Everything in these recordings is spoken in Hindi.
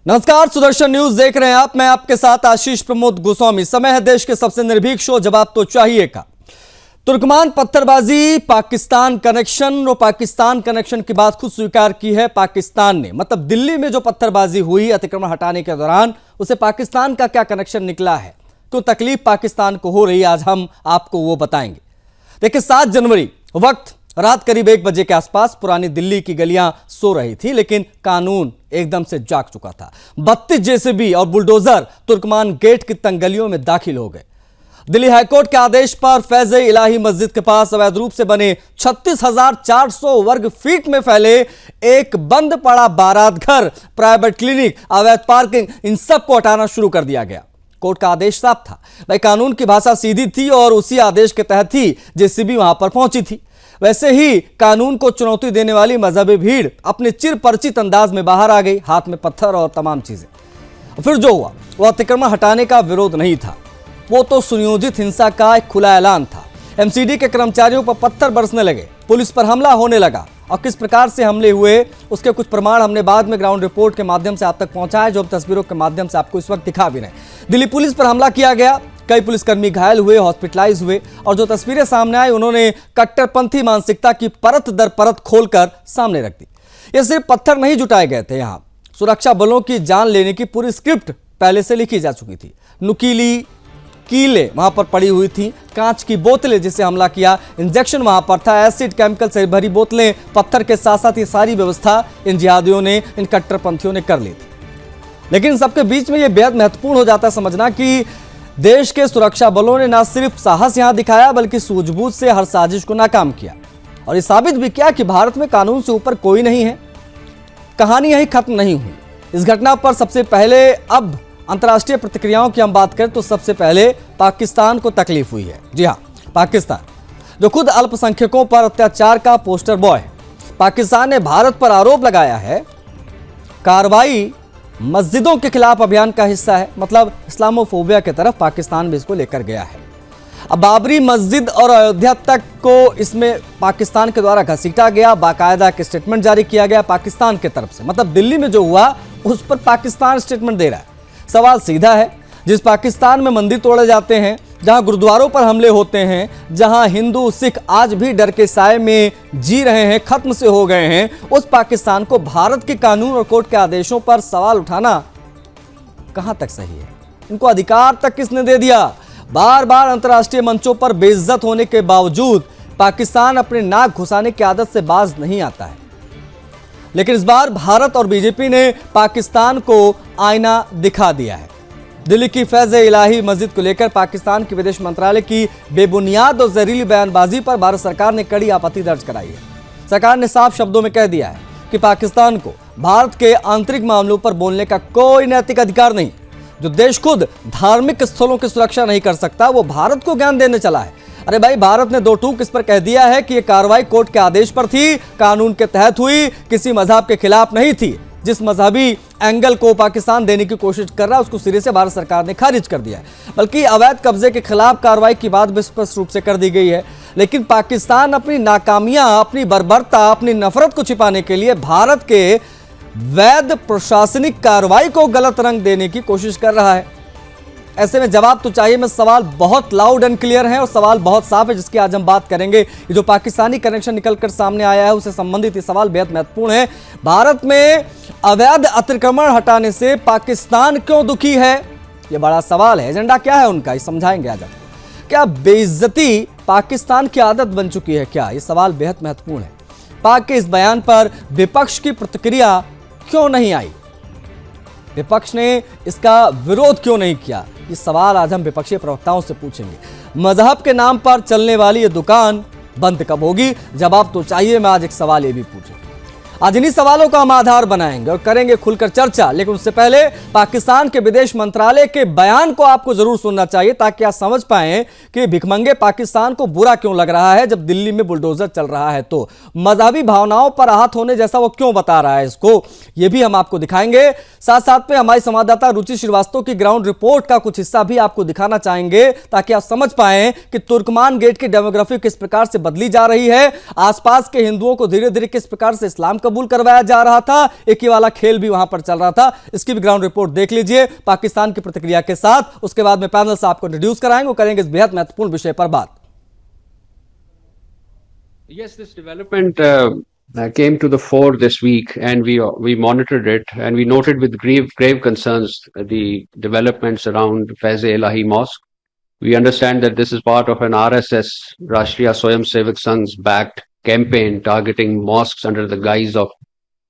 नमस्कार, सुदर्शन न्यूज देख रहे हैं आप। मैं आपके साथ आशीष प्रमोद गोस्वामी। समय है देश के सबसे निर्भीक शो जवाब तो चाहिए का। तुर्कमान पत्थरबाजी, पाकिस्तान कनेक्शन और पाकिस्तान कनेक्शन की बात खुद स्वीकार की है पाकिस्तान ने। मतलब दिल्ली में जो पत्थरबाजी हुई अतिक्रमण हटाने के दौरान, उसे पाकिस्तान का क्या कनेक्शन निकला है, क्यों तकलीफ पाकिस्तान को हो रही है, आज हम आपको वो बताएंगे। देखिए 7 जनवरी वक्त रात करीब 1 बजे के आसपास पुरानी दिल्ली की गलियां सो रही थी, लेकिन कानून एकदम से जाग चुका था। 32 जेसीबी और बुलडोजर तुर्कमान गेट की तंग गलियों में दाखिल हो गए। दिल्ली हाईकोर्ट के आदेश पर फैज़-ए-इलाही मस्जिद के पास अवैध रूप से बने 36,400 वर्ग फीट में फैले एक बंद पड़ा बारात घर, प्राइवेट क्लिनिक, अवैध पार्किंग, इन सबको हटाना शुरू कर दिया गया। कोर्ट का आदेश साफ था भाई, कानून की भाषा सीधी थी और उसी आदेश के तहत ही जेसीबी वहां पर पहुंची थी। वैसे ही कानून को चुनौती देने वाली मजहबी भीड़ अपने चिर परिचित अंदाज में बाहर आ गई, हाथ में पत्थर और तमाम चीजें। फिर जो हुआ वो अतिक्रमण हटाने का विरोध नहीं था, वो तो सुनियोजित हिंसा का एक खुला ऐलान था। एमसीडी के कर्मचारियों पर पत्थर बरसने लगे, पुलिस पर हमला होने लगा, और किस प्रकार से हमले हुए उसके कुछ प्रमाण हमने बाद में ग्राउंड रिपोर्ट के माध्यम से आप तक पहुंचाए, जो तस्वीरों के माध्यम से आपको इस वक्त दिखा भी रहे हैं। दिल्ली पुलिस पर हमला किया गया, कई पुलिसकर्मी घायल हुए, हॉस्पिटलाइज हुए, और जो तस्वीरें सामने आई उन्होंने कट्टरपंथी मानसिकता की परत दर परत खोलकर सामने रख दी। ये सिर्फ पत्थर नहीं जुटाए गए थे, यहाँ सुरक्षा बलों की जान लेने की पूरी स्क्रिप्ट पहले से लिखी जा चुकी थी। नुकीली कीलें वहां पर पड़ी हुई थी, कांच की बोतलें जिससे हमला किया, इंजेक्शन वहां पर था, एसिड केमिकल से भरी बोतलें, पत्थर के साथ साथ ये सारी व्यवस्था इन जिहादियों ने, इन कट्टरपंथियों ने कर ली थी। लेकिन सबके बीच में ये बेहद महत्वपूर्ण हो जाता है समझना कि देश के सुरक्षा बलों ने न सिर्फ साहस यहां दिखाया, बल्कि सूझबूझ से हर साजिश को नाकाम किया, और ये साबित भी किया कि भारत में कानून से ऊपर कोई नहीं है। कहानी यही खत्म नहीं हुई। इस घटना पर सबसे पहले, अब अंतर्राष्ट्रीय प्रतिक्रियाओं की हम बात करें तो सबसे पहले पाकिस्तान को तकलीफ हुई है। जी हाँ, पाकिस्तान जो खुद अल्पसंख्यकों पर अत्याचार का पोस्टर बॉय है। पाकिस्तान ने भारत पर आरोप लगाया है कार्रवाई मस्जिदों के खिलाफ अभियान का हिस्सा है, मतलब इस्लामोफोबिया की तरफ पाकिस्तान भी इसको लेकर गया है। अब बाबरी मस्जिद और अयोध्या तक को इसमें पाकिस्तान के द्वारा घसीटा गया, बाकायदा एक स्टेटमेंट जारी किया गया पाकिस्तान की तरफ से। मतलब दिल्ली में जो हुआ उस पर पाकिस्तान स्टेटमेंट दे रहा है। सवाल सीधा है, जिस पाकिस्तान में मंदिर तोड़े जाते हैं, जहां गुरुद्वारों पर हमले होते हैं, जहां हिंदू सिख आज भी डर के साए में जी रहे हैं, खत्म से हो गए हैं, उस पाकिस्तान को भारत के कानून और कोर्ट के आदेशों पर सवाल उठाना कहां तक सही है? इनको अधिकार तक किसने दे दिया? बार बार अंतर्राष्ट्रीय मंचों पर बेइज्जत होने के बावजूद पाकिस्तान अपने नाक घुसाने की आदत से बाज नहीं आता है। लेकिन इस बार भारत और बीजेपी ने पाकिस्तान को आईना दिखा दिया है। दिल्ली की फैज़-ए-इलाही मस्जिद को लेकर पाकिस्तान के विदेश मंत्रालय की बेबुनियाद और जहरीली बयानबाजी पर भारत सरकार ने कड़ी आपत्ति दर्ज कराई है। सरकार ने साफ शब्दों में कह दिया है कि पाकिस्तान को भारत के आंतरिक मामलों पर बोलने का कोई नैतिक अधिकार नहीं। जो देश खुद धार्मिक स्थलों की सुरक्षा नहीं कर सकता, वो भारत को ज्ञान देने चला है। अरे भाई, भारत ने 2 टूक इस पर कह दिया है कि यह कार्रवाई कोर्ट के आदेश पर थी, कानून के तहत हुई, किसी मजहब के खिलाफ नहीं थी। जिस मजहबी एंगल को पाकिस्तान देने की कोशिश कर रहा है उसको सिरे से भारत सरकार ने खारिज कर दिया है। बल्कि अवैध कब्जे के खिलाफ कार्रवाई की बात भी स्पष्ट रूप से कर दी गई है। लेकिन पाकिस्तान अपनी नाकामियां, अपनी बर्बरता, अपनी नफरत को छिपाने के लिए भारत के वैध प्रशासनिक कार्रवाई को गलत रंग देने की कोशिश कर रहा है। ऐसे में जवाब तो चाहिए में सवाल बहुत लाउड एंड क्लियर है और सवाल बहुत साफ है, जिसकी आज हम बात करेंगे। ये जो पाकिस्तानी कनेक्शन निकलकर सामने आया है उससे संबंधित ये सवाल बेहद महत्वपूर्ण है। भारत में अवैध अतिक्रमण हटाने से पाकिस्तान क्यों दुखी है, ये बड़ा सवाल है। एजेंडा क्या है उनका, ये समझाएंगे आज आपको। क्या बेइज्जती पाकिस्तान की आदत बन चुकी है क्या, ये सवाल बेहद महत्वपूर्ण है। पाक के इस बयान पर विपक्ष की प्रतिक्रिया क्यों नहीं आई, विपक्ष ने इसका विरोध क्यों नहीं किया, ये सवाल आज हम विपक्षी प्रवक्ताओं से पूछेंगे। मजहब के नाम पर चलने वाली ये दुकान बंद कब होगी, जवाब तो चाहिए। मैं आज एक सवाल ये भी पूछूं। आज इन्हीं सवालों का हम आधार बनाएंगे और करेंगे खुलकर चर्चा। लेकिन उससे पहले पाकिस्तान के विदेश मंत्रालय के बयान को आपको जरूर सुनना चाहिए, ताकि आप समझ पाएं कि भिखमंगे पाकिस्तान को बुरा क्यों लग रहा है जब दिल्ली में बुलडोजर चल रहा है। तो मजहबी भावनाओं पर आहत होने जैसा वो क्यों बता रहा है इसको, ये भी हम आपको दिखाएंगे। साथ साथ में हमारी संवाददाता रुचि श्रीवास्तव की ग्राउंड रिपोर्ट का कुछ हिस्सा भी आपको दिखाना चाहेंगे, ताकि आप समझ पाएं कि तुर्कमान गेट की डेमोग्राफी किस प्रकार से बदली जा रही है, आसपास के हिंदुओं को धीरे धीरे किस प्रकार से इस्लाम कबूल करवाया जा रहा था, एक ही वाला खेल भी वहां पर चल रहा था। इसकी भी ग्राउंड रिपोर्ट देख लीजिए पाकिस्तान की प्रतिक्रिया के साथ। उसके बाद में पैनल से आपको इंट्रोड्यूस कराएंगे, वो करेंगे इस बेहद महत्वपूर्ण विषय पर बात। Yes, this development came to the fore this week, and we monitored it, and we noted with grave concerns the developments around Faiz-e-Ilahi Mosque. We understand that this is part of an RSS, Rashtriya Swayamsevak Sangh's backed campaign targeting mosques under the guise of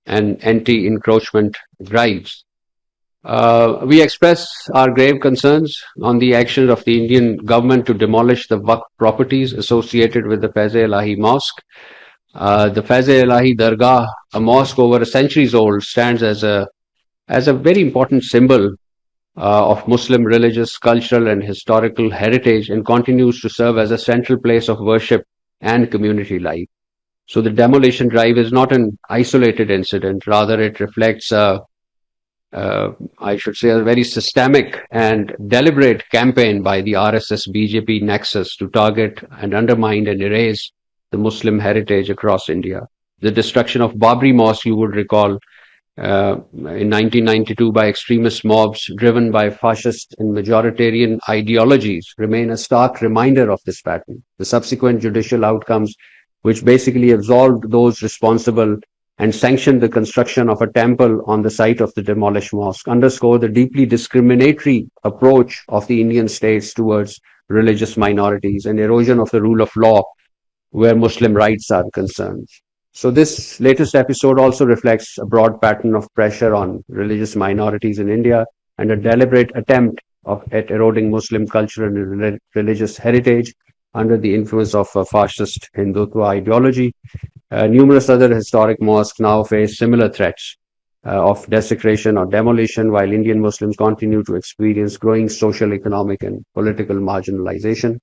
an anti-encroachment drives. We express our grave concerns on the actions of the Indian government to demolish the Waqf properties associated with the Faiz-e-Ilahi Mosque. The Faiz-e-Ilahi Dargah, a mosque over centuries old, stands as a very important symbol of Muslim religious, cultural, and historical heritage, and continues to serve as a central place of worship and community life. So the demolition drive is not an isolated incident. Rather, it reflects I should say, a very systemic and deliberate campaign by the RSS BJP nexus to target and undermine and erase the Muslim heritage across India. The destruction of Babri Mosque, you would recall, in 1992 by extremist mobs driven by fascist and majoritarian ideologies, remain a stark reminder of this pattern. The subsequent judicial outcomes, which basically absolved those responsible and sanctioned the construction of a temple on the site of the demolished mosque, underscore the deeply discriminatory approach of the Indian states towards religious minorities and erosion of the rule of law where Muslim rights are concerned. So this latest episode also reflects a broad pattern of pressure on religious minorities in India and a deliberate attempt at eroding Muslim cultural and religious heritage under the influence of a fascist Hindutva ideology. Numerous other historic mosques now face similar threats of desecration or demolition, while Indian Muslims continue to experience growing social, economic, and political marginalization.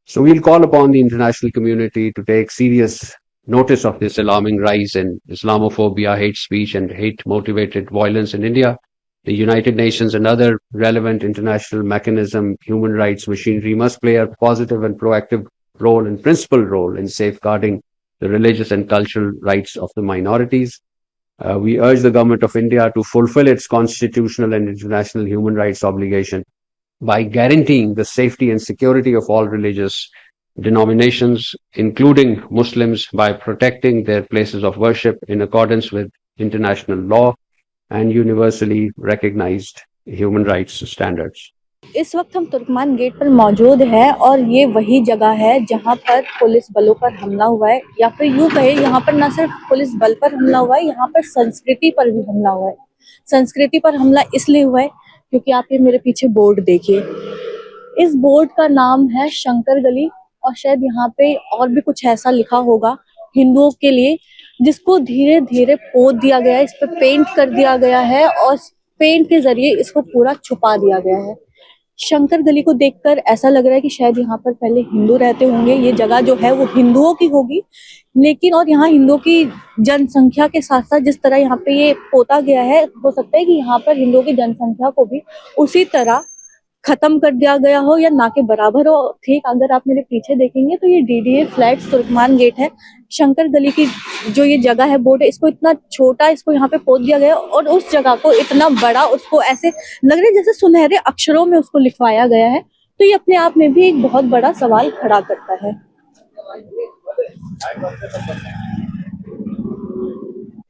So we'll call upon the international community to take serious notice of this alarming rise in Islamophobia, hate speech, and hate-motivated violence in India. The United Nations and other relevant international mechanism, human rights machinery must play a positive and proactive role and principal role in safeguarding the religious and cultural rights of the minorities. We urge the government of India to fulfill its constitutional and international human rights obligation by guaranteeing the safety and security of all religious denominations, including Muslims, by protecting their places of worship in accordance with international law and universally recognized human rights standards. इस वक्त हम तुर्कमान गेट पर मौजूद हैं और ये वही जगह है जहां पर पुलिस बलों पर हमला हुआ है, या फिर यूं कहे यहाँ पर न सिर्फ पुलिस बल पर हमला हुआ है, यहाँ पर संस्कृति पर भी हमला हुआ है। संस्कृति पर हमला इसलिए हुआ है क्योंकि आप ये मेरे पीछे बोर्ड देखिए, इस बोर्ड का नाम है शंकर गली, और शायद यहाँ पे और भी कुछ ऐसा लिखा होगा हिंदुओं के लिए, जिसको धीरे धीरे पोत दिया गया है, इस पर पेंट कर दिया गया है और पेंट के जरिए इसको पूरा छुपा दिया गया है। शंकर गली को देखकर ऐसा लग रहा है कि शायद यहाँ पर पहले हिंदू रहते होंगे, ये जगह जो है वो हिंदुओं की होगी, लेकिन और यहाँ हिंदुओं की जनसंख्या के साथ साथ जिस तरह यहाँ पे ये पोता गया है, हो सकता है कि यहाँ पर हिंदुओं की जनसंख्या को भी उसी तरह खत्म कर दिया गया हो या ना के बराबर हो। ठीक अगर आप मेरे पीछे देखेंगे तो ये DDA फ्लैट्स तुर्कमान गेट है। शंकर गली की जो ये जगह है बोर्ड है, इसको इतना छोटा इसको यहाँ पे पोत दिया गया और उस जगह को इतना बड़ा, उसको ऐसे लग रहा है जैसे सुनहरे अक्षरों में उसको लिखवाया गया है। तो ये अपने आप में भी एक बहुत बड़ा सवाल खड़ा करता है।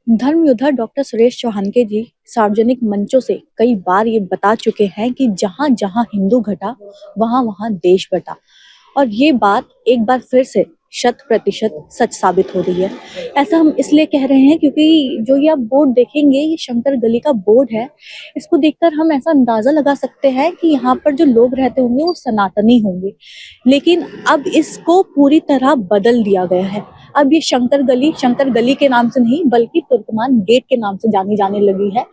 धर्म योद्धा डॉक्टर सुरेश चौहानके जी सार्वजनिक मंचों से कई बार ये बता चुके हैं कि जहां जहां हिंदू घटा वहां वहां देश बटा, और ये बात एक बार फिर से 100% सच साबित हो रही है। ऐसा हम इसलिए कह रहे हैं क्योंकि जो ये आप बोर्ड देखेंगे, ये शंकर गली का बोर्ड है। इसको देखकर हम ऐसा अंदाजा लगा सकते हैं कि यहाँ पर जो लोग रहते होंगे वो सनातनी होंगे, लेकिन अब इसको पूरी तरह बदल दिया गया है। अब ये शंकर गली के नाम से नहीं बल्कि तुर्कमान गेट के नाम से जानी जाने लगी है,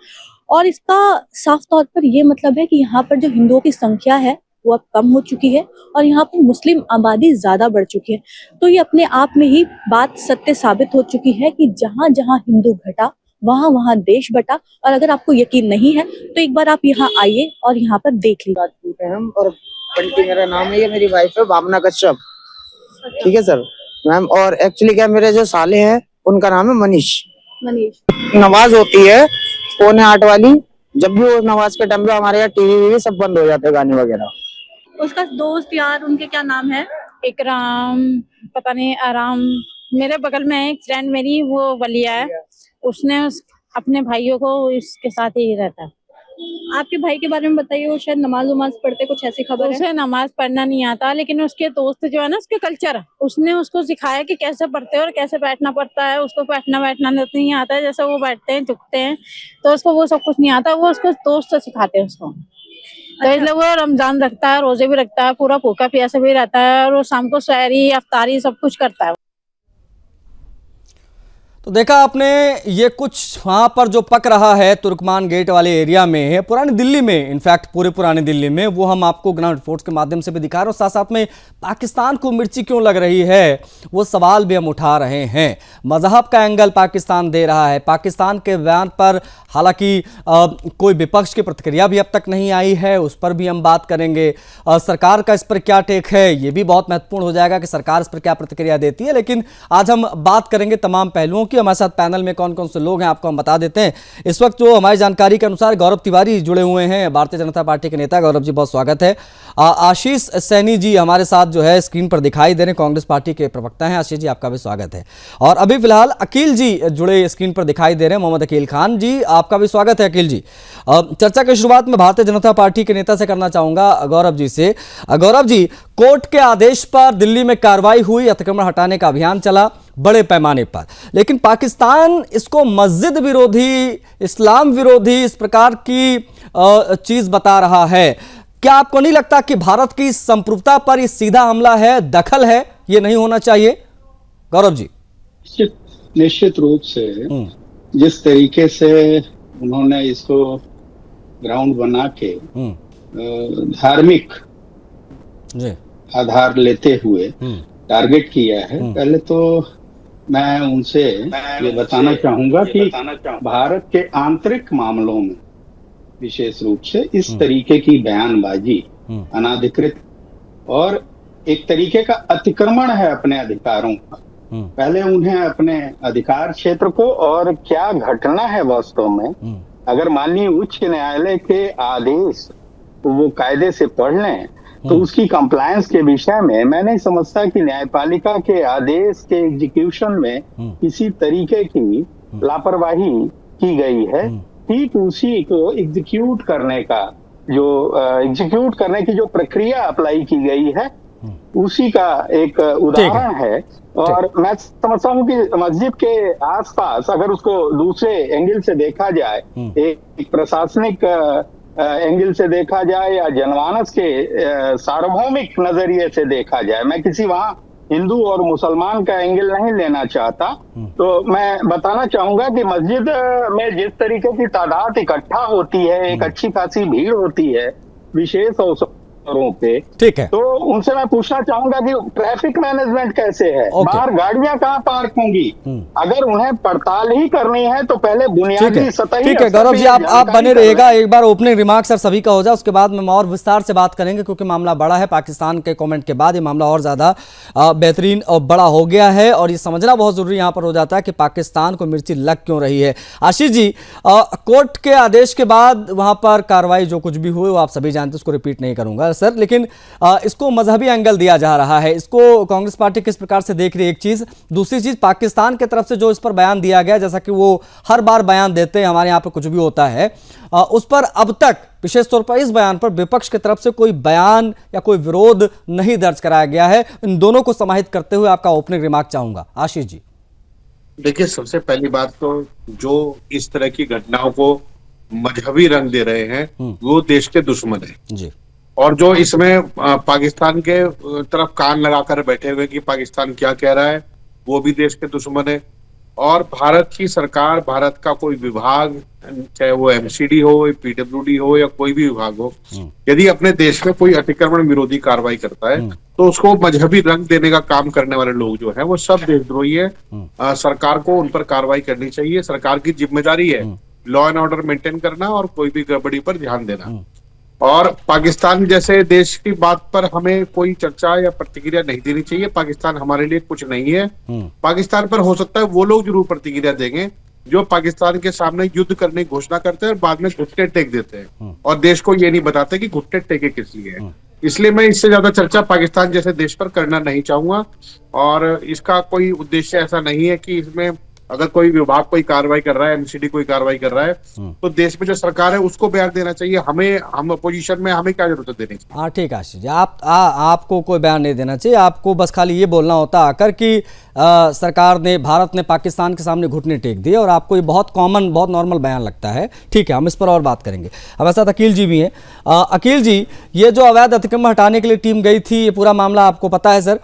और इसका साफ तौर पर ये मतलब है कि यहाँ पर जो हिंदुओं की संख्या है वो अब कम हो चुकी है और यहाँ पर मुस्लिम आबादी ज्यादा बढ़ चुकी है। तो ये अपने आप में ही बात सत्य साबित हो चुकी है कि जहाँ जहाँ हिंदू घटा वहाँ वहाँ देश बटा। और अगर आपको यकीन नहीं है तो एक बार आप यहाँ आइए और यहाँ पर देख लीजिए। हम और बंटी मेरा नाम है, ये मेरी वाइफ है भावना कश्यप। ठीक है सर मैम। और एक्चुअली क्या मेरे जो साले हैं उनका नाम है मनीष। मनीष। नमाज होती है 7:45 वाली, जब भी वो नमाज के टाइम पे हमारे यहाँ टीवी वीवी सब बंद हो जाते हैं, गाने वगैरह। उसका दोस्त यार, उनके क्या नाम है? इकराम, पता नहीं आराम। मेरे बगल में एक फ्रेंड मेरी, वो वलिया है, उसने अपने भाइयों को इसके साथ ही रहता है। आपके भाई के बारे में बताइए, वो शायद नमाज वमाज पढ़ते, कुछ ऐसी खबर है? उसे नमाज पढ़ना नहीं आता, लेकिन उसके दोस्त जो है ना, उसके कल्चर, उसने उसको सिखाया कि कैसे पढ़ते हैं और कैसे बैठना पड़ता है। उसको बैठना नहीं आता है, जैसे वो बैठते हैं झुकते हैं, तो उसको वो सब कुछ नहीं आता, वो उसको दोस्त से सिखाते हैं उसको। तो इसलिए वो रमजान रखता है, रोजे भी रखता है, पूरा भूखा प्यासा भी रहता है, और वो शाम को सहरी अफ्तारी सब कुछ करता है। तो देखा आपने, ये कुछ वहाँ पर जो पक रहा है तुर्कमान गेट वाले एरिया में, पुरानी दिल्ली में, इनफैक्ट पूरे पुरानी दिल्ली में, वो हम आपको ग्राउंड रिपोर्ट्स के माध्यम से भी दिखा रहे हैं। और साथ साथ में पाकिस्तान को मिर्ची क्यों लग रही है, वो सवाल भी हम उठा रहे हैं। मजहब का एंगल पाकिस्तान दे रहा है। पाकिस्तान के बयान पर हालांकि कोई विपक्ष की प्रतिक्रिया भी अब तक नहीं आई है, उस पर भी हम बात करेंगे। सरकार का इस पर क्या टेक है, ये भी बहुत महत्वपूर्ण हो जाएगा कि सरकार इस पर क्या प्रतिक्रिया देती है। लेकिन आज हम बात करेंगे तमाम पहलुओं की। हमारे साथ पैनल में कौन कौन से लोग हैं आपको हम बता देते हैं। इस वक्त जो हमारी जानकारी के अनुसार गौरव तिवारी जुड़े हुए हैं, भारतीय जनता पार्टी के नेता। गौरव जी, बहुत स्वागत है। आशीष सैनी जी हमारे साथ जो है स्क्रीन पर दिखाई दे रहे हैं, कांग्रेस पार्टी के प्रवक्ता हैं। आशीष जी, आपका भी स्वागत है। और अभी फिलहाल अकील जी जुड़े स्क्रीन पर दिखाई दे रहे हैं, मोहम्मद अकील खान जी, आपका भी स्वागत है। अकील जी, चर्चा की शुरुआत में भारतीय जनता पार्टी के नेता से करना चाहूंगा, गौरव जी से। गौरव जी, कोर्ट के आदेश पर दिल्ली में कार्रवाई हुई, अतिक्रमण हटाने का अभियान चला बड़े पैमाने पर, लेकिन पाकिस्तान इसको मस्जिद विरोधी, इस्लाम विरोधी, इस प्रकार की चीज बता रहा है। क्या आपको नहीं लगता कि भारत की संप्रभुता पर ये सीधा हमला है, दखल है, ये नहीं होना चाहिए? गौरव जी। निश्चित रूप से जिस तरीके से उन्होंने इसको ग्राउंड बना के धार्मिक आधार लेते हुए टारगेट किया है, पहले तो मैं उनसे ये बताना चाहूंगा कि भारत के आंतरिक मामलों में विशेष रूप से इस तरीके की बयानबाजी अनाधिकृत और एक तरीके का अतिक्रमण है अपने अधिकारों का। पहले उन्हें अपने अधिकार क्षेत्र को, और क्या घटना है वास्तव में, अगर माननीय उच्च न्यायालय के आदेश वो कायदे से पढ़ लें तो उसकी कंप्लायंस के विषय में मैं नहीं समझता कि न्यायपालिका के आदेश के एग्जीक्यूशन में किसी तरीके की लापरवाही की गई है। ठीक उसी को एग्जीक्यूट करने का एग्जीक्यूट करने की जो प्रक्रिया अप्लाई की गई है, उसी का एक उदाहरण है। और मैं समझता हूँ कि मस्जिद के आसपास अगर उसको दूसरे एंगल से देखा जाए, एक प्रशासनिक एंगल से देखा जाए या जनमानस के सार्वभौमिक नजरिए से देखा जाए, मैं किसी वहां हिंदू और मुसलमान का एंगल नहीं लेना चाहता, तो मैं बताना चाहूंगा कि मस्जिद में जिस तरीके की तादाद इकट्ठा होती है, एक अच्छी खासी भीड़ होती है विशेष अवसरों पे, ठीक है, तो उनसे मैं पूछना चाहूंगा कि ट्रैफिक मैनेजमेंट कैसे है, बाहर गाड़ियां कहाँ पार्क होंगी? अगर उन्हें पड़ताल ही करनी है तो पहले बुनियादी सतही। ठीक है गौरव जी, आप बने रहिएगा। एक बार ओपनिंग रिमार्क सर सभी का हो जाए, उसके बाद में और विस्तार से बात करेंगे, क्योंकि मामला बड़ा है। पाकिस्तान के कमेंट के बाद ये मामला और ज्यादा बेहतरीन और बड़ा हो गया है, और ये समझना बहुत जरूरी यहाँ पर हो जाता है कि पाकिस्तान को मिर्ची लग क्यों रही है। आशीष जी, कोर्ट के आदेश के बाद वहां पर कार्रवाई जो कुछ भी हुई वो आप सभी जानते, उसको रिपीट नहीं करूंगा सर, लेकिन इसको मजहबी एंगल दिया जा रहा है, इसको कांग्रेस पार्टी किस प्रकार से देख रही है? एक चीज। दूसरी चीज, पाकिस्तान की तरफ से जो इस पर बयान दिया गया, जैसा कि वो हर बार बयान देते हैं, हमारे यहाँ पर कुछ भी होता है, उस पर अब तक विशेष तौर पर इस बयान पर विपक्ष की तरफ से कोई बयान या कोई विरोध नहीं दर्ज कराया गया है। इन दोनों को समाहित करते हुए आपका ओपनिंग रिमार्क चाहूंगा, आशीष जी। देखिए, सबसे पहली बात तो जो इस तरह की घटनाओं को मजहबी रंग दे रहे हैं वो देश के दुश्मन है जी, और जो इसमें पाकिस्तान के तरफ कान लगाकर बैठे हुए कि पाकिस्तान क्या कह रहा है, वो भी देश के दुश्मन है। और भारत की सरकार, भारत का कोई विभाग, चाहे वो एमसीडी हो, पीडब्ल्यूडी हो या कोई भी विभाग हो, यदि अपने देश में कोई अतिक्रमण विरोधी कार्रवाई करता है तो उसको मजहबी रंग देने का काम करने वाले लोग जो है वो सब देशद्रोही है। सरकार को उन पर कार्रवाई करनी चाहिए। सरकार की जिम्मेदारी है लॉ एंड ऑर्डर मेंटेन करना और कोई भी गड़बड़ी पर ध्यान देना। और पाकिस्तान जैसे देश की बात पर हमें कोई चर्चा या प्रतिक्रिया नहीं देनी चाहिए। पाकिस्तान हमारे लिए कुछ नहीं है। पाकिस्तान पर हो सकता है वो लोग जरूर प्रतिक्रिया देंगे जो पाकिस्तान के सामने युद्ध करने की घोषणा करते हैं और बाद में घुटने टेक देते हैं और देश को ये नहीं बताते कि घुटने टेके किस लिए है। इसलिए मैं इससे ज्यादा चर्चा पाकिस्तान जैसे देश पर करना नहीं चाहूंगा और इसका कोई उद्देश्य ऐसा नहीं है कि इसमें अगर कोई विभाग कोई कार्रवाई कर रहा है, एमसीडी कोई कार्रवाई कर रहा है, तो देश में जो सरकार है उसको बयान देना चाहिए। हम अपोजिशन में हमें क्या जरूरत है देने की। हाँ ठीक है आशीष जी, आपको कोई बयान नहीं देना चाहिए, आपको बस खाली ये बोलना होता आकर कि सरकार ने, भारत ने पाकिस्तान के सामने घुटने टेक दिए, और आपको ये बहुत कॉमन, बहुत नॉर्मल बयान लगता है। ठीक है, हम इस पर और बात करेंगे। हमारे साथ अकील जी भी हैं। अकील जी, ये जो अवैध अतिक्रमण हटाने के लिए टीम गई थी, ये पूरा मामला आपको पता है सर?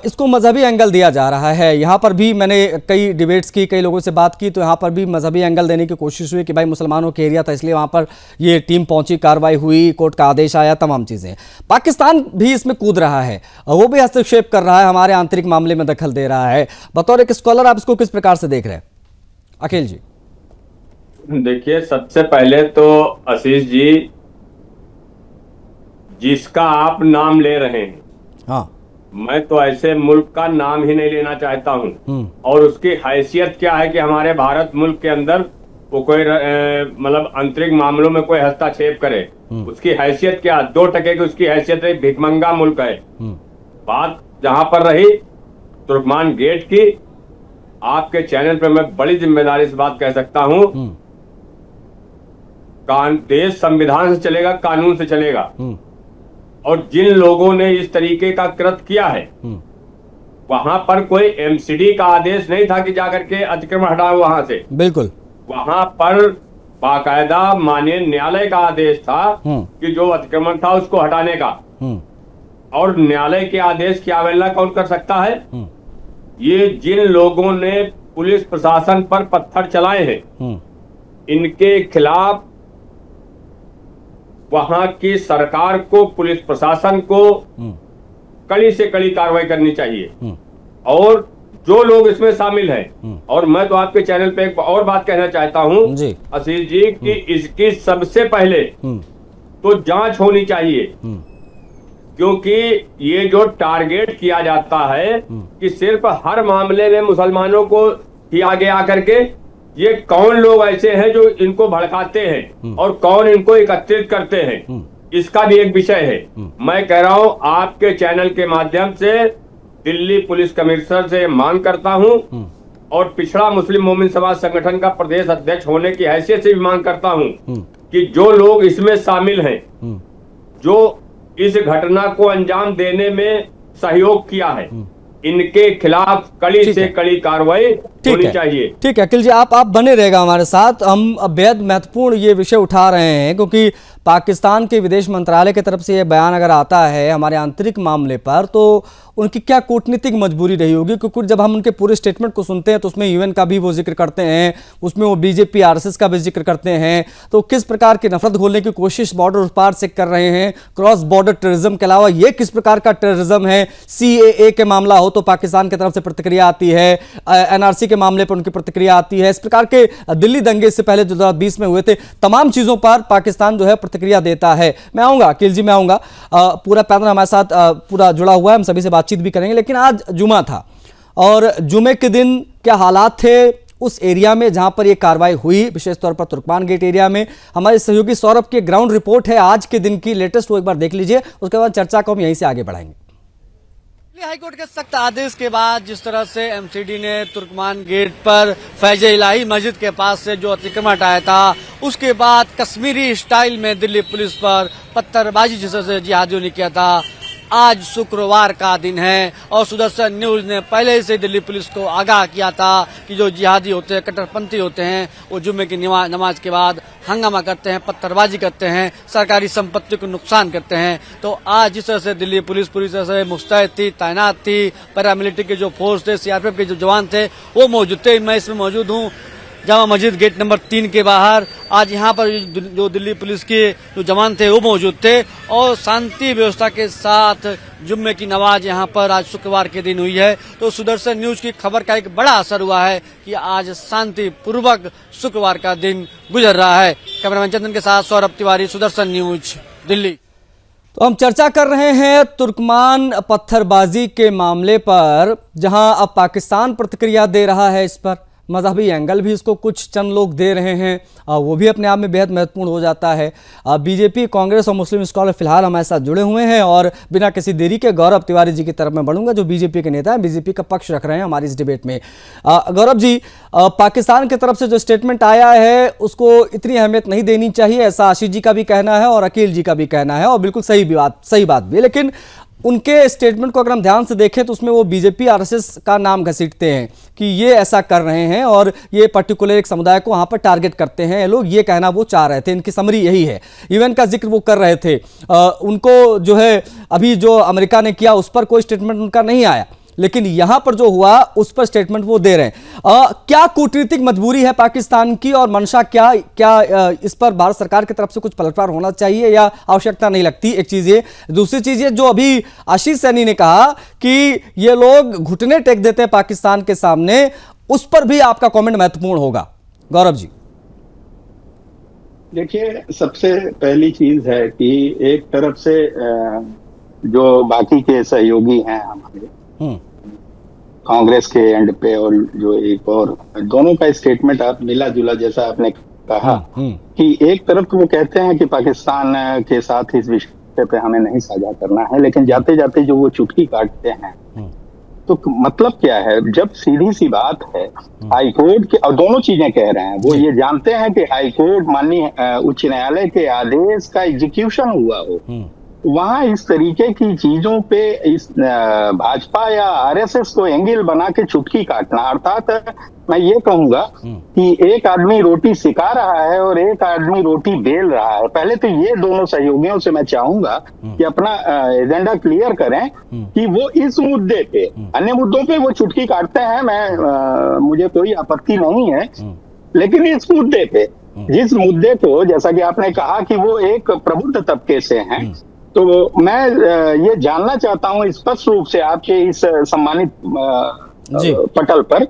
इसको मजहबी एंगल दिया जा रहा है। यहाँ पर भी मैंने कई डिबेट्स की, कई लोगों से बात की, तो यहाँ पर भी मजहबी एंगल देने की कोशिश हुई कि भाई मुसलमानों के एरिया था इसलिए वहाँ पर ये टीम पहुंची, कार्रवाई हुई, कोर्ट का आदेश आया, तमाम चीज़ें। पाकिस्तान भी इसमें कूद रहा है, वो भी हस्तक्षेप कर रहा है, हमारे आंतरिक मामले में दखल दे रहा है। बतौर एक स्कॉलर आप इसको किस प्रकार से देख रहे हैं अखिल जी? देखिए, सबसे पहले तो आशीष जी, जिसका आप नाम ले रहे हैं, हाँ, मैं तो ऐसे मुल्क का नाम ही नहीं लेना चाहता हूं। और उसकी हैसियत क्या है कि हमारे भारत मुल्क के अंदर वो कोई मतलब आंतरिक मामलों में कोई हस्तक्षेप करे, उसकी हैसियत क्या? 2 टके की उसकी हैसियत है, भिखमंगा मुल्क है। बात जहां पर रही तुर्कमान गेट की, आपके चैनल पे मैं बड़ी जिम्मेदारी से बात कह सकता हूं, देश संविधान से चलेगा, कानून से चलेगा। और जिन लोगों ने इस तरीके का कृत्य किया है, वहां पर कोई एमसीडी का आदेश नहीं था कि जाकर के अतिक्रमण हटाओ वहां से। बिल्कुल, वहां पर बाकायदा माननीय न्यायालय का आदेश था कि जो अतिक्रमण था उसको हटाने का। और न्यायालय के आदेश की अवहेलना कौन कर सकता है? ये जिन लोगों ने पुलिस प्रशासन पर पत्थर चलाए हैं, इनके खिलाफ वहां की सरकार को, पुलिस प्रशासन को कड़ी से कड़ी कार्रवाई करनी चाहिए। और जो लोग इसमें शामिल हैं, और मैं तो आपके चैनल पे एक और बात कहना चाहता हूं आशीष जी, कि इसकी सबसे पहले तो जांच होनी चाहिए। क्योंकि ये जो टारगेट किया जाता है कि सिर्फ हर मामले में मुसलमानों को ही आगे आकर के, ये कौन लोग ऐसे हैं जो इनको भड़काते हैं और कौन इनको एकत्रित करते हैं, इसका भी एक विषय है। मैं कह रहा हूं, आपके चैनल के माध्यम से दिल्ली पुलिस कमिश्नर से मांग करता हूं, और पिछड़ा मुस्लिम मोमिन समाज संगठन का प्रदेश अध्यक्ष होने की हैसियत से भी मांग करता हूं कि जो लोग इसमें शामिल हैं, जो इस घटना को अंजाम देने में सहयोग किया है, इनके खिलाफ कड़ी से कड़ी कार्रवाई होनी चाहिए। ठीक है अखिल जी, आप बने रहेगा हमारे साथ। हम बेहद महत्वपूर्ण ये विषय उठा रहे हैं, क्योंकि पाकिस्तान के विदेश मंत्रालय की तरफ से ये बयान अगर आता है हमारे आंतरिक मामले पर, तो उनकी क्या कूटनीतिक मजबूरी रही होगी? क्योंकि जब हम उनके पूरे स्टेटमेंट को सुनते हैं तो उसमें यूएन का भी वो जिक्र करते हैं, उसमें वो बीजेपी आरएसएस का भी जिक्र करते हैं। तो किस प्रकार की नफरत घोलने की कोशिश बॉर्डर उस पार से कर रहे हैं? क्रॉस बॉर्डर टेररिज्म के अलावा ये किस प्रकार का टेररिज्म है? सीएए के मामला हो तो पाकिस्तान की तरफ से प्रतिक्रिया आती है, एनआरसी के मामले पर उनकी प्रतिक्रिया आती है, इस प्रकार के दिल्ली दंगे से पहले जो 2020 में हुए थे, तमाम चीजों पर पाकिस्तान जो है प्रतिक्रिया देता है। मैं आऊंगा अखिल जी, मैं आऊंगा। पूरा पैनल हमारे साथ पूरा जुड़ा हुआ है, हम सभी से बातचीत भी करेंगे। लेकिन आज जुमा था, और जुमे के दिन क्या हालात थे उस एरिया में जहां पर यह कार्रवाई हुई, विशेष तौर पर तुर्कमान गेट एरिया में? हमारे सहयोगी सौरभ की ग्राउंड रिपोर्ट है आज के दिन की लेटेस्ट, वो एक बार देख लीजिए, उसके बाद चर्चा को हम यहीं से आगे बढ़ाएंगे। हाईकोर्ट के सख्त आदेश के बाद जिस तरह से एमसीडी ने तुर्कमान गेट पर फैज इलाही मस्जिद के पास से जो अतिक्रमण हटाया था, उसके बाद कश्मीरी स्टाइल में दिल्ली पुलिस पर पत्थरबाजी जिस तरह से जिहादियों ने किया था, आज शुक्रवार का दिन है और सुदर्शन न्यूज ने पहले से दिल्ली पुलिस को आगाह किया था कि जो जिहादी होते हैं, कट्टरपंथी होते हैं, वो जुम्मे की नमाज के बाद हंगामा करते हैं, पत्थरबाजी करते हैं, सरकारी संपत्ति को नुकसान करते हैं। तो आज जिस तरह से दिल्ली पुलिस पूरी तरह से मुस्तैद थी, तैनात थी, पैरामिलिट्री के जो फोर्स थे, सीआरपीएफ के जो जवान थे वो मौजूद थे। मैं इसमें मौजूद हूँ जामा मस्जिद गेट नंबर 3 के बाहर। आज यहाँ पर जो दिल्ली पुलिस के जो जवान थे वो मौजूद थे और शांति व्यवस्था के साथ जुम्मे की नमाज यहाँ पर आज शुक्रवार के दिन हुई है। तो सुदर्शन न्यूज की खबर का एक बड़ा असर हुआ है कि आज शांति पूर्वक शुक्रवार का दिन गुजर रहा है। कैमरामैन चंदन के साथ सौरभ तिवारी, सुदर्शन न्यूज, दिल्ली। तो हम चर्चा कर रहे हैं तुर्कमान पत्थरबाजी के मामले पर, जहां अब पाकिस्तान प्रतिक्रिया दे रहा है इस पर। मजहबी एंगल भी इसको कुछ चंद लोग दे रहे हैं, वो भी अपने आप में बेहद महत्वपूर्ण हो जाता है। बीजेपी, कांग्रेस और मुस्लिम स्कॉलर फिलहाल हमारे साथ जुड़े हुए हैं और बिना किसी देरी के गौरव तिवारी जी की तरफ मैं बढ़ूंगा, जो बीजेपी के नेता हैं, बीजेपी का पक्ष रख रहे हैं हमारी इस डिबेट में। गौरव जी, पाकिस्तान की तरफ से जो स्टेटमेंट आया है उसको इतनी अहमियत नहीं देनी चाहिए, ऐसा आशीष जी का भी कहना है और अकील जी का भी कहना है, और बिल्कुल सही बात भी है। लेकिन उनके स्टेटमेंट को अगर हम ध्यान से देखें तो उसमें वो बीजेपी आरएसएस का नाम घसीटते हैं कि ये ऐसा कर रहे हैं और ये पर्टिकुलर एक समुदाय को वहाँ पर टारगेट करते हैं लोग, ये कहना वो चाह रहे थे, इनकी समरी यही है। इवेंट का जिक्र वो कर रहे थे, उनको जो है अभी जो अमेरिका ने किया उस पर कोई स्टेटमेंट उनका नहीं आया, लेकिन यहां पर जो हुआ उस पर स्टेटमेंट वो दे रहे हैं। क्या कूटनीतिक मजबूरी है पाकिस्तान की और मंशा क्या इस पर भारत सरकार की तरफ से कुछ पलटवार होना चाहिए या आवश्यकता नहीं लगती? एक चीज ये, दूसरी चीज ये जो अभी आशीष सैनी ने कहा कि ये लोग घुटने टेक देते हैं पाकिस्तान के सामने, उस पर भी आपका कमेंट महत्वपूर्ण होगा। गौरव जी, देखिए, सबसे पहली चीज है कि एक तरफ से जो बाकी के सहयोगी हैं हमारे कांग्रेस के एंड पे और जो एक और, दोनों का स्टेटमेंट आप मिला जुला जैसा आपने कहा कि एक तरफ तो वो कहते हैं कि पाकिस्तान के साथ इस विषय पे हमें नहीं साझा करना है, लेकिन जाते जाते जो वो चुटकी काटते हैं तो मतलब क्या है? जब सीधी सी बात है, हाईकोर्ट के, और दोनों चीजें कह रहे हैं, वो ये जानते हैं कि हाईकोर्ट माननीय उच्च न्यायालय के आदेश का एग्जीक्यूशन हुआ हो, वहां इस तरीके की चीजों पे इस भाजपा या आरएसएस को एंगल बना के चुटकी काटना, अर्थात मैं ये कहूंगा कि एक आदमी रोटी सिका रहा है और एक आदमी रोटी बेल रहा है। पहले तो ये दोनों सहयोगियों से मैं चाहूंगा कि अपना एजेंडा क्लियर करें कि वो इस मुद्दे पे, अन्य मुद्दों पे वो चुटकी काटते हैं, मुझे कोई आपत्ति नहीं है, लेकिन इस मुद्दे पे, जिस मुद्दे को, जैसा कि आपने कहा कि वो एक प्रबुद्ध तबके से हैं, तो मैं ये जानना चाहता हूं स्पष्ट रूप से आपके इस सम्मानित पटल पर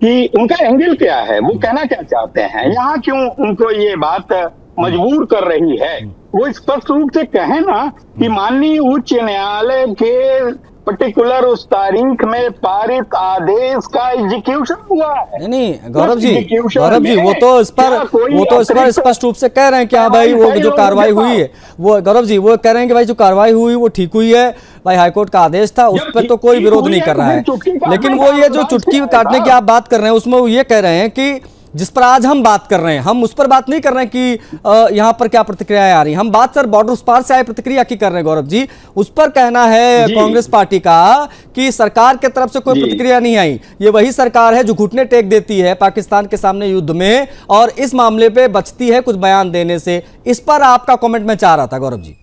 कि उनका एंगल क्या है, वो कहना क्या चाहते हैं, यहाँ क्यों उनको ये बात मजबूर कर रही है। वो स्पष्ट रूप से कहे ना कि माननीय उच्च न्यायालय के पर्टिकुलर उस तारीख में पारित आदेश का एग्जीक्यूशन हुआ है। नहीं गौरव जी, वो तो इस पर स्पष्ट रूप से कह रहे हैं कि हाँ भाई वो जो कार्रवाई हुई है, वो गौरव जी वो कह रहे हैं कि भाई जो कार्रवाई हुई वो ठीक हुई है, भाई हाईकोर्ट का आदेश था, उस पर तो कोई विरोध नहीं कर रहा है। लेकिन वो ये जो चुटकी काटने की आप बात कर रहे हैं उसमें वो ये कह रहे हैं कि जिस पर आज हम बात कर रहे हैं, हम उस पर बात नहीं कर रहे हैं कि यहाँ पर क्या प्रतिक्रियाएं आ रही, हम बात सर बॉर्डर उस पार से आए प्रतिक्रिया की कर रहे हैं। गौरव जी, उस पर कहना है कांग्रेस पार्टी का कि सरकार के तरफ से कोई प्रतिक्रिया नहीं आई, ये वही सरकार है जो घुटने टेक देती है पाकिस्तान के सामने युद्ध में और इस मामले पे बचती है कुछ बयान देने से। इस पर आपका कॉमेंट मैं चाह रहा था गौरव जी।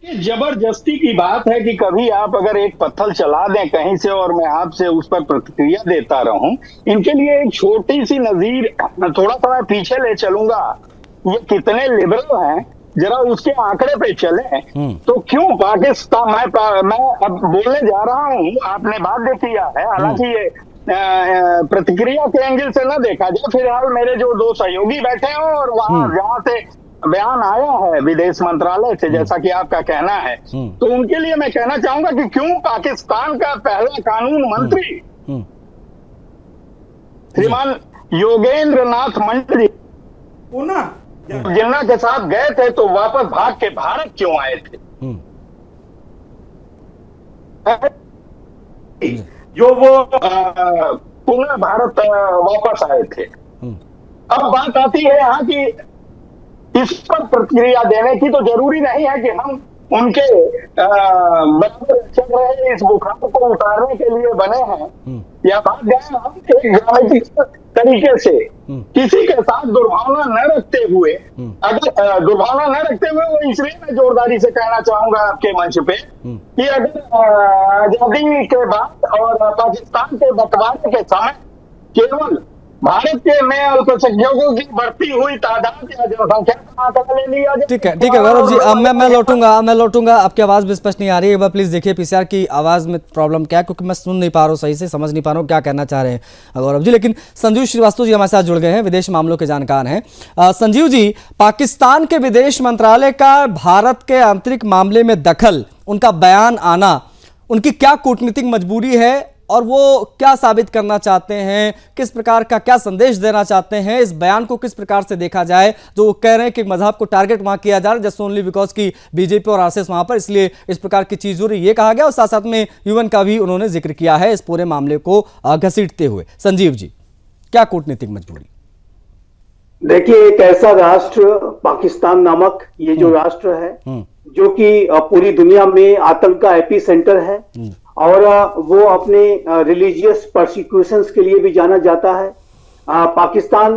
ये जबरदस्ती की बात है कि कभी आप अगर एक पत्थर चला दें कहीं से और मैं आपसे उस पर प्रतिक्रिया देता रहूं। इनके लिए एक छोटी सी नजीर, थोड़ा सा मैं पीछे ले चलूंगा, ये कितने लिबरल हैं जरा उसके आंकड़े पे चले तो क्यों पाकिस्तान, मैं अब बोलने जा रहा हूं, आपने बात देख लिया है, हालांकि ये प्रतिक्रिया के एंगल से ना देखा जाए, फिलहाल मेरे जो दो सहयोगी बैठे हैं और वहां जहां से बयान आया है विदेश मंत्रालय से, जैसा कि आपका कहना है, तो उनके लिए मैं कहना चाहूंगा कि क्यों पाकिस्तान का पहला कानून मंत्री श्रीमान योगेंद्र नाथ मंत्री जिन्ना के साथ गए थे तो वापस भाग के भारत क्यों आए थे? जो वो पुनः भारत वापस आए थे। अब बात आती है यहाँ की, इस पर प्रतिक्रिया देने की तो जरूरी नहीं है कि हम उनके बराबर चल रहे इस बुखार को उतारने के लिए बने हैं, या बात गए हम एक राजनीतिक तरीके से किसी के साथ दुर्भावना न रखते हुए, अगर दुर्भावना न रखते हुए, वो इसलिए मैं जोरदारी से कहना चाहूंगा आपके मंच पे कि अगर आजादी के बाद और पाकिस्तान के बंटवारे के समय केवल भारत के में अल्पसंख्यकों की बढ़ती हुई तादाद या जनसंख्या का आंकड़ा ले लिया जाए। ठीक है गौरव जी, अब मैं लौटूंगा। आपकी आवाज भी स्पष्ट नहीं आ रही है, एक बार प्लीज देखिए पीसीआर की आवाज में प्रॉब्लम क्या है, क्योंकि मैं सुन नहीं पा रहा हूँ सही से, समझ नहीं पा रहा हूँ क्या कहना चाह रहे हैं गौरव जी। लेकिन संजीव श्रीवास्तव जी हमारे साथ जुड़ गए हैं, विदेश मामलों के जानकार हैं। संजीव जी, पाकिस्तान के विदेश मंत्रालय का भारत के आंतरिक मामले में दखल, उनका बयान आना, उनकी क्या कूटनीतिक मजबूरी है और वो क्या साबित करना चाहते हैं, किस प्रकार का क्या संदेश देना चाहते हैं, इस बयान को किस प्रकार से देखा जाए जो वो कह रहे हैं कि मजहब को टारगेट वहां किया जा रहा है जस्ट ओनली बिकॉज की बीजेपी और आरएसएस वहां पर, इसलिए इस प्रकार की चीज हो रही, ये कहा गया। और साथ साथ में यूएन का भी उन्होंने जिक्र किया है इस पूरे मामले को घसीटते हुए। संजीव जी, क्या कूटनीतिक मजबूरी? देखिए, एक ऐसा राष्ट्र पाकिस्तान नामक ये जो राष्ट्र है जो कि पूरी दुनिया में आतंक का एपी सेंटर है और वो अपने रिलीजियस परसिक्यूशंस के लिए भी जाना जाता है। पाकिस्तान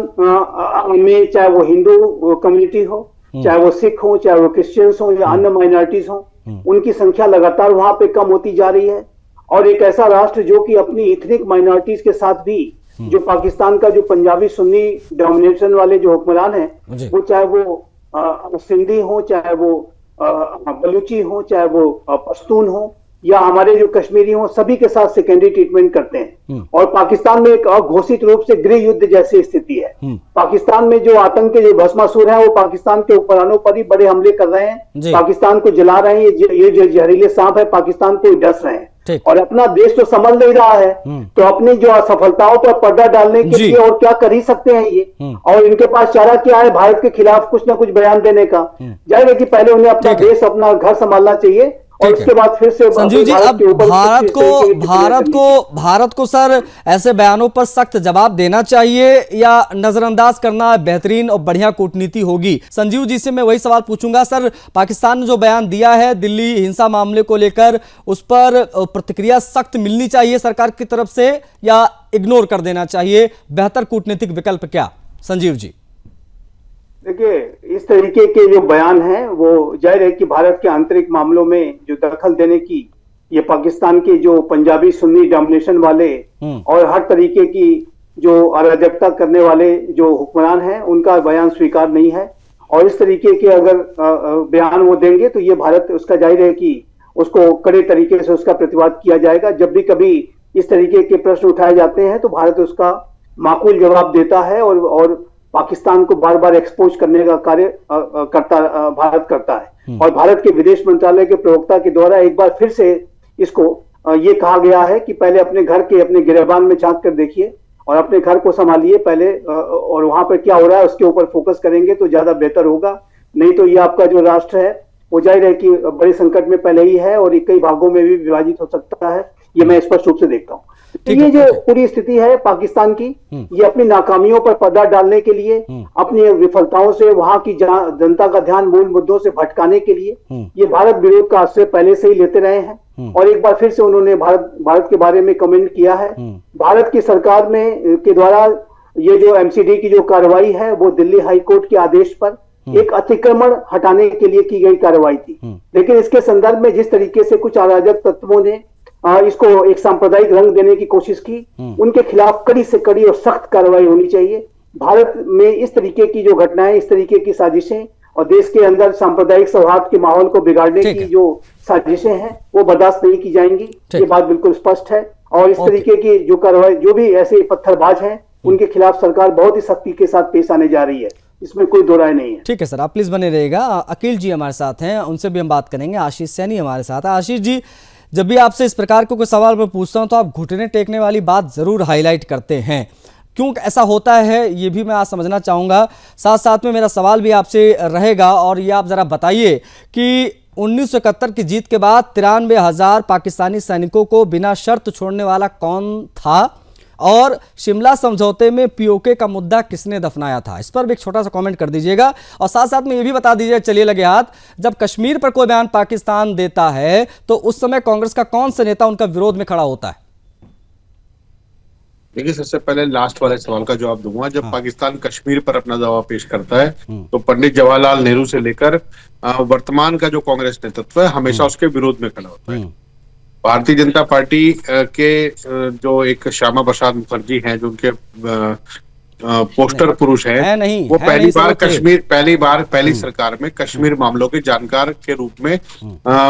में चाहे वो हिंदू कम्युनिटी हो, चाहे वो सिख हो, चाहे वो क्रिश्चियंस हो या अन्य माइनॉरिटीज हो, उनकी संख्या लगातार वहां पे कम होती जा रही है। और एक ऐसा राष्ट्र जो कि अपनी इथनिक माइनॉरिटीज के साथ भी, जो पाकिस्तान का जो पंजाबी सुन्नी डोमिनेशन वाले जो हुक्मरान हैं, वो चाहे वो सिंधी हो, चाहे वो बलूची हो, चाहे वो पश्तून हो या हमारे जो कश्मीरी हो, सभी के साथ सेकेंडरी ट्रीटमेंट करते हैं। और पाकिस्तान में एक अघोषित रूप से गृह युद्ध जैसी स्थिति है। पाकिस्तान में जो आतंक के जो भस्मासुर हैं वो पाकिस्तान के हुक्मरानों पर ही बड़े हमले कर रहे हैं, पाकिस्तान को जला रहे हैं। ये जो जहरीले सांप है पाकिस्तान को डस रहे हैं और अपना देश तो संभल नहीं रहा है, तो अपनी जो असफलताओं पर पर्दा डालने के लिए और क्या कर ही सकते हैं ये। और इनके पास चारा क्या है? भारत के खिलाफ कुछ ना कुछ बयान देने का। जाहिर है कि पहले उन्हें अपना देश, अपना घर संभालना चाहिए और उसके बाद फिर से संजीव जी, अब भारत को सर ऐसे बयानों पर सख्त जवाब देना चाहिए या नजरअंदाज करना बेहतरीन और बढ़िया कूटनीति होगी? संजीव जी से मैं वही सवाल पूछूंगा। सर, पाकिस्तान ने जो बयान दिया है दिल्ली हिंसा मामले को लेकर, उस पर प्रतिक्रिया सख्त मिलनी चाहिए सरकार की तरफ से या इग्नोर कर देना चाहिए? बेहतर कूटनीतिक विकल्प क्या? संजीव जी। देखिए, इस तरीके के जो बयान हैं वो जाहिर है कि भारत के आंतरिक मामलों में जो दखल देने की, ये पाकिस्तान के जो पंजाबी सुन्नी डोमिनेशन वाले और हर तरीके की जो अराजकता करने वाले जो हुक्मरान हैं, उनका बयान स्वीकार नहीं है। और इस तरीके के अगर बयान वो देंगे तो ये भारत, उसका जाहिर है कि उसको कड़े तरीके से उसका प्रतिवाद किया जाएगा। जब भी कभी इस तरीके के प्रश्न उठाए जाते हैं तो भारत उसका माकूल जवाब देता है और पाकिस्तान को बार बार एक्सपोज करने का कार्य भारत करता है। और भारत के विदेश मंत्रालय के प्रवक्ता के द्वारा एक बार फिर से इसको ये कहा गया है कि पहले अपने घर के, अपने गिरबान में झांक कर देखिए और अपने घर को संभालिए पहले, और वहां पर क्या हो रहा है उसके ऊपर फोकस करेंगे तो ज्यादा बेहतर होगा। नहीं तो ये आपका जो राष्ट्र है वो जाहिर है कि बड़े संकट में पहले ही है और कई भागों में भी विभाजित हो सकता है, ये मैं स्पष्ट रूप से देखता हूँ। तो ये जो पूरी स्थिति है पाकिस्तान की, ये अपनी नाकामियों पर पर्दा डालने के लिए, अपनी विफलताओं से वहां की जनता का ध्यान मूल मुद्दों से भटकाने के लिए ये भारत विरोध का आश्रय पहले से ही लेते रहे हैं। और एक बार फिर से उन्होंने भारत के बारे में कमेंट किया है। भारत की सरकार में के द्वारा ये जो एमसीडी की जो कार्रवाई है वो दिल्ली हाई कोर्ट के आदेश पर एक अतिक्रमण हटाने के लिए की गई कार्रवाई थी। लेकिन इसके संदर्भ में जिस तरीके से कुछ अराजक तत्वों ने इसको एक सांप्रदायिक रंग देने की कोशिश की, उनके खिलाफ कड़ी से कड़ी और सख्त कार्रवाई होनी चाहिए। भारत में इस तरीके की जो घटनाएं, इस तरीके की साजिशें और देश के अंदर सांप्रदायिक सौहार्द के माहौल को बिगाड़ने की जो साजिशें हैं वो बर्दाश्त नहीं की जाएंगी, ये बात बिल्कुल स्पष्ट है। और इस तरीके की जो कार्रवाई, जो भी ऐसे पत्थरबाज हैं, उनके खिलाफ सरकार बहुत ही सख्ती के साथ पेश आने जा रही है, इसमें कोई दो राय नहीं है। ठीक है सर, आप प्लीज बने रहिएगा। अकील जी हमारे साथ हैं, उनसे भी हम बात करेंगे। आशीष सैनी हमारे साथ है। आशीष जी, जब भी आपसे इस प्रकार को कोई सवाल मैं पूछता हूं तो आप घुटने टेकने वाली बात जरूर हाईलाइट करते हैं, क्यों ऐसा होता है ये भी मैं आज समझना चाहूँगा। साथ साथ में मेरा सवाल भी आपसे रहेगा और ये आप ज़रा बताइए कि 1971 की जीत के बाद 93,000 पाकिस्तानी सैनिकों को बिना शर्त छोड़ने वाला कौन था और शिमला समझौते में पीओके का मुद्दा किसने दफनाया था? इस पर भी एक छोटा सा कमेंट कर दीजिएगा। और साथ साथ में ये भी बता दीजिए, चलिए लगे हाथ, जब कश्मीर पर कोई बयान पाकिस्तान देता है तो उस समय कांग्रेस का कौन सा नेता उनका विरोध में खड़ा होता है? देखिए, सबसे पहले लास्ट वाले सवाल का जवाब दूंगा। जब पाकिस्तान कश्मीर पर अपना दावा पेश करता है तो पंडित जवाहरलाल नेहरू से लेकर वर्तमान का जो कांग्रेस नेतृत्व है हमेशा उसके विरोध में खड़ा होता है। भारतीय जनता पार्टी के जो एक श्यामा प्रसाद मुखर्जी हैं, जो उनके पोस्टर पुरुष हैं, वो पहली सरकार में कश्मीर मामलों के जानकार के रूप में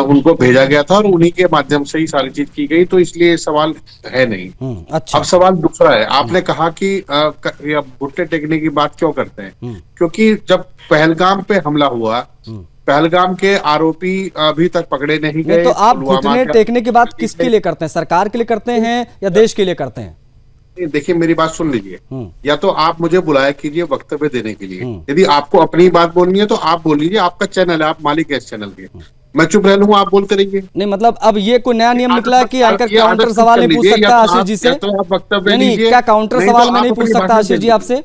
उनको भेजा गया था और उन्हीं के माध्यम से ही सारी चीज की गई, तो इसलिए सवाल है नहीं। अच्छा। अब सवाल दूसरा है, आपने कहा कि घुटने टेकने की बात क्यों करते हैं? क्योंकि जब पहलगाम पे हमला हुआ पहलगाम के आरोपी अभी तक पकड़े नहीं गए। तो आप पुलवामा घुटने के- टेकने की बात किसके लिए करते हैं? सरकार के लिए करते हैं या देश के लिए करते हैं? देखिए मेरी बात सुन लीजिए, या तो आप मुझे बुलाया कीजिए वक्तव्य देने के लिए, यदि आपको अपनी बात बोलनी है तो आप बोल लीजिए, आपका चैनल है, आप मालिक है इस चैनल के, मैं चुप रह लूंगा, आप बोलते रहिए। नहीं मतलब अब ये कोई नया नियम निकला है कि एंकर ये काउंटर आदत सवाल नहीं कर पूछ लीजिए, सकता या तो आशीष आप- जी से? या तो आप वक्तव्य नहीं, दीजिए। क्या काउंटर नहीं सवाल तो मैं नहीं आप पूछ अपनी सकता भाषण आशीष जी दे आपसे?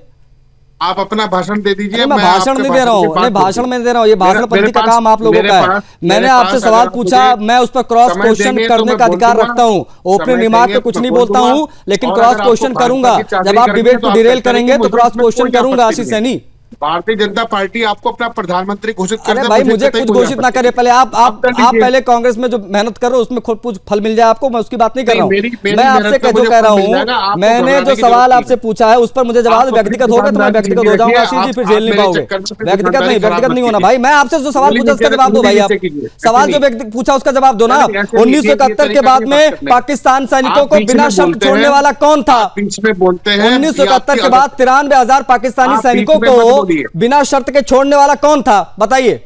आप अपना भाषण दे दीजिए। मैं भाषण आपके नहीं दे रहा के हूँ, बाद नहीं भाषण बोलूंगा। में दे रहा हूँ, ये भाषणपंथी का काम आप लोगों का है। मैंने आपसे सवाल पूछा, मैं उस पर क्रॉस समय क्वेश्चन देंगे तो करने मैं का अधिकार बोल दूंगा। रखता हूँ। ओपनिंग समय रिमार्क देंगे पे कुछ तो नहीं बोल बोलता दूंगा। हूँ, लेकिन और क्रॉस अगर आपको क्वेश्चन भाजपा करूंगा की चाकरी जब आप करनी है डिबेट तो को आप डिरेल चर्चा करेंगे, करेंगे, तो क्रॉस मुझे क्वेश्चन कोई करूंगा आपत्ति आशीष नहीं है। सैनी। भारतीय जनता पार्टी आपको अपना प्रधानमंत्री घोषित कर अरे दे, भाई मुझे कतई कुछ कोई घोषित ना आपत्ति करे, नहीं। पहले आप कर लीजिए। पहले कांग्रेस में जो मेहनत कर रहे हो उसमें कुछ फल मिल जाए आपको, मैं उसकी बात नहीं कर रहा मेरी हूँ। मैं आपसे मेहनत का जो मुझे कह रहा फल मिल जाएगा, हूँ, आपको मैंने घबराने जो की सवाल जरूरत आपसे नहीं। पूछा है उस पर मुझे जवाब आप अपनी व्यक्तिगत होगा तो मैं दुकानदारी व्यक्तिगत कीजिए, हो जाऊंगा देखिए, आशीष जी, फिर आप जेल नहीं मेरे पाओगे। चक्कर में अपनी व्यक्तिगत दुकानदारी नहीं, खराब व्यक्तिगत मत नहीं होना कीजिए। भाई। मैं आपसे जो सवाल गोली पूछा उसका नीचे जवाब दो गोली भाई आप। नीचे कीजिए, ऐसे सवाल जो नहीं। व्यक्ति पूछा उसका जवाब दो ना। ऐसे नहीं, ये 1971 के तरीका बाद नहीं में बात करने का। पाकिस्तान सैनिकों आप को बीच बिना में शर्त बोलते छोड़ने हैं, वाला कौन था? आप बीच में बोलते हैं, 1971 ये के बाद 93,000 पाकिस्तानी आप सैनिकों बीच में मत को बोलिए। बिना शर्त के छोड़ने वाला कौन था? बताइए,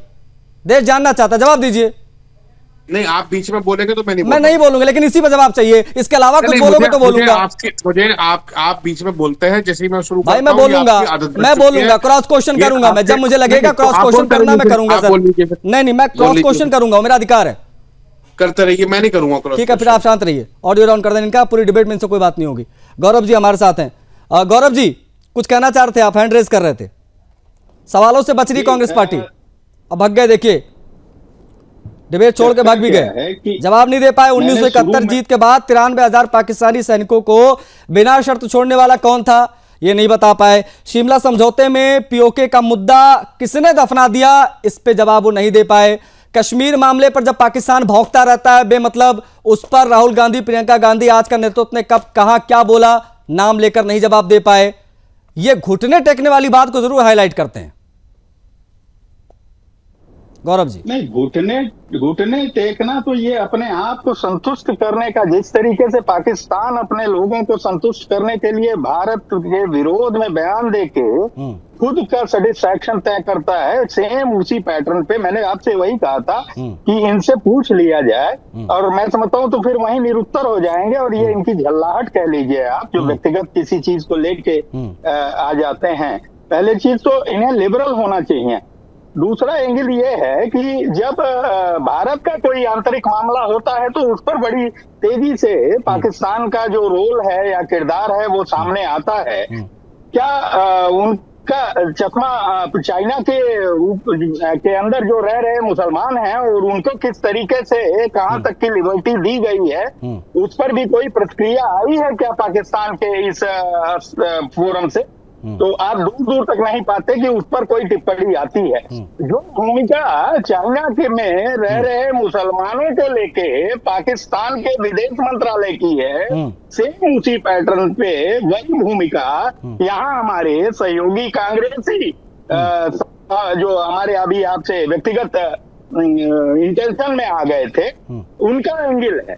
देश जानना चाहता है, जवाब दीजिए। नहीं, आप बीच में बोलेंगे तो मैं नहीं मैं नहीं बोलूंगा, लेकिन इसी पर जवाब चाहिए, इसके अलावा कुछ बोलोगे तो बोलूंगा। आप बीच में बोलते हैं, जैसे ही मैं शुरू भाई करता मैं हूं, ये बोलूंगा, आपकी आदत बन मैं चुकी है। बोलूंगा, क्रॉस क्वेश्चन ये करूंगा मैं, जब आपके- मुझे लगेगा नहीं, तो क्रॉस आप क्वेश्चन बोलते करना मैं रहिए, करूंगा आप सर। बोल लीजिए फिर। नहीं मैं बोल क्रॉस लीजिए क्वेश्चन फिर। करूंगा, मेरा अधिकार है। करते रहिए, मैं नहीं करूंगा क्रॉस ठीक है, फिर आप शांत रहिए, ऑडियो डाउन कर दें इनका, पूरी डिबेट में इनसे कोई बात नहीं होगी। गौरव जी हमारे साथ हैं। गौरव जी कुछ कहना चाह रहे थे, आप हैंड रेज कर रहे थे। सवालों से बच रही कांग्रेस पार्टी, अब भाग गए, देखिए डिबेट छोड़ के भाग भी गए, जवाब नहीं दे पाए। 1971 जीत के बाद 93,000 पाकिस्तानी सैनिकों को बिना शर्त छोड़ने वाला कौन था, ये नहीं बता पाए। शिमला समझौते में पीओके का मुद्दा किसने दफना दिया, इस पे जवाब वो नहीं दे पाए। कश्मीर मामले पर जब पाकिस्तान भौंकता रहता है बेमतलब, उस पर राहुल गांधी, प्रियंका गांधी, आज का नेतृत्व ने कब कहा क्या बोला, नाम लेकर नहीं जवाब दे पाए। ये घुटने टेकने वाली बात को जरूर हाईलाइट करते हैं गौरव जी। नहीं, घुटने टेकना तो ये अपने आप को संतुष्ट करने का, जिस तरीके से पाकिस्तान अपने लोगों को संतुष्ट करने के लिए भारत के विरोध में बयान देके खुद का सेटिस्फैक्शन तय करता है, सेम उसी पैटर्न पे मैंने आपसे वही कहा था कि इनसे पूछ लिया जाए, और मैं समझता हूँ तो फिर वहीं निरुत्तर हो जाएंगे, और ये इनकी झल्लाहट कह लीजिए आप, जो व्यक्तिगत किसी चीज को लेके आ जाते हैं। पहले चीज तो इन्हें लिबरल होना चाहिए। दूसरा एंगल ये है कि जब भारत का कोई आंतरिक मामला होता है तो उस पर बड़ी तेजी से पाकिस्तान का जो रोल है या किरदार है वो सामने आता है। क्या उनका चश्मा चाइना के अंदर जो रह रहे मुसलमान हैं और उनको किस तरीके से कहां तक की लिबर्टी दी गई है, उस पर भी कोई प्रतिक्रिया आई है क्या पाकिस्तान के इस फोरम से? तो आप दूर दूर तक नहीं पाते कि उस पर कोई टिप्पणी आती है। जो भूमिका चाइना के में रह रहे मुसलमानों को लेके पाकिस्तान के विदेश मंत्रालय की है, सेम उसी पैटर्न पे वही भूमिका यहाँ हमारे सहयोगी कांग्रेसी जो हमारे अभी आपसे व्यक्तिगत इंटेंशन में आ गए थे, उनका एंगल है।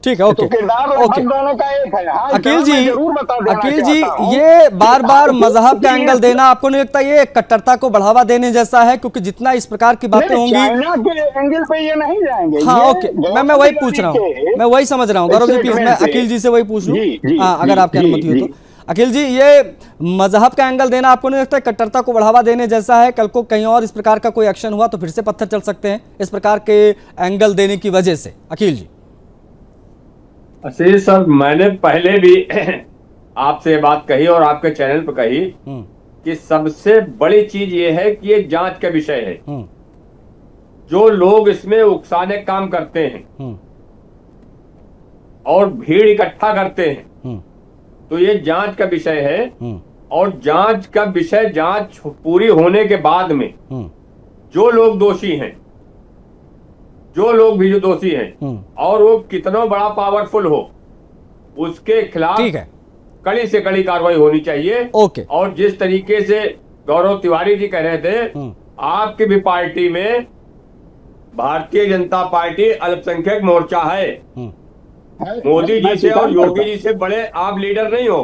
ठीक है, ओके, तो किरदार ओके। दोनों का एक है। हाँ, अकील जी, जरूर बता देना अकील जी, चाहता हूं ये बार बार कि मजहब का आपको एंगल देना आपको नहीं लगता ये कट्टरता को बढ़ावा देने जैसा है? क्योंकि जितना इस प्रकार की बातें होंगी, चाइना के एंगल पे ये नहीं जाएंगे। हाँ ओके, मैं वही पूछ रहा हूँ, मैं वही समझ रहा हूँ गौरव जी, प्लीज मैं अकील जी से वही पूछ लूँ, हाँ अगर आपकी अनुमति हो तो। अखिल जी, ये मजहब का एंगल देना आपको नहीं लगता है कट्टरता को बढ़ावा देने जैसा है? कल को कहीं और इस प्रकार का कोई एक्शन हुआ तो फिर से पत्थर चल सकते हैं इस प्रकार के एंगल देने की वजह से। अखिल जी। आशीष सर, मैंने पहले भी आपसे बात कही और आपके चैनल पर कही कि सबसे बड़ी चीज ये है कि ये जांच का विषय है। जो लोग इसमें उकसाने काम करते हैं और भीड़ इकट्ठा करते हैं, तो ये जांच का विषय है। और जांच का विषय, जांच पूरी होने के बाद में जो लोग दोषी हैं, जो लोग भी जो दोषी हैं, और वो कितना बड़ा पावरफुल हो, उसके खिलाफ कड़ी से कड़ी कार्रवाई होनी चाहिए। ओके। और जिस तरीके से गौरव तिवारी जी कह रहे थे, आपकी भी पार्टी में भारतीय जनता पार्टी अल्पसंख्यक मोर्चा है। मोदी जी से और योगी जी से बड़े आप लीडर नहीं हो,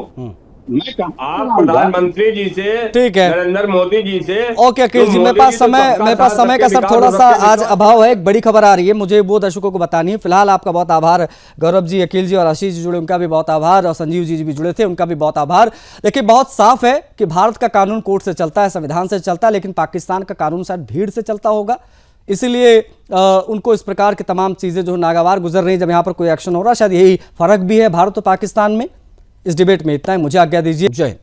मैं आप कहूँगा प्रधानमंत्री जी से, ठीक है। नरेंद्र मोदी जी से, ओके अखिल जी, मेरे पास समय का सर थोड़ा सा आज अभाव है। एक बड़ी खबर आ रही है, मुझे वो दर्शकों को बतानी है। फिलहाल आपका बहुत आभार गौरव जी, अखिल जी और आशीष जी जुड़े, उनका भी बहुत आभार, और संजीव जी भी जुड़े थे, उनका भी बहुत आभार। देखिए बहुत साफ है कि भारत का कानून कोर्ट से चलता है, संविधान से चलता है, लेकिन पाकिस्तान का कानून शायद भीड़ से चलता होगा, इसीलिए उनको इस प्रकार की तमाम चीजें जो नागवार गुजर रही हैं जब यहाँ पर कोई एक्शन हो रहा है। शायद यही फर्क भी है भारत और पाकिस्तान में। इस डिबेट में इतना ही, मुझे आज्ञा दीजिए। जय हिंद।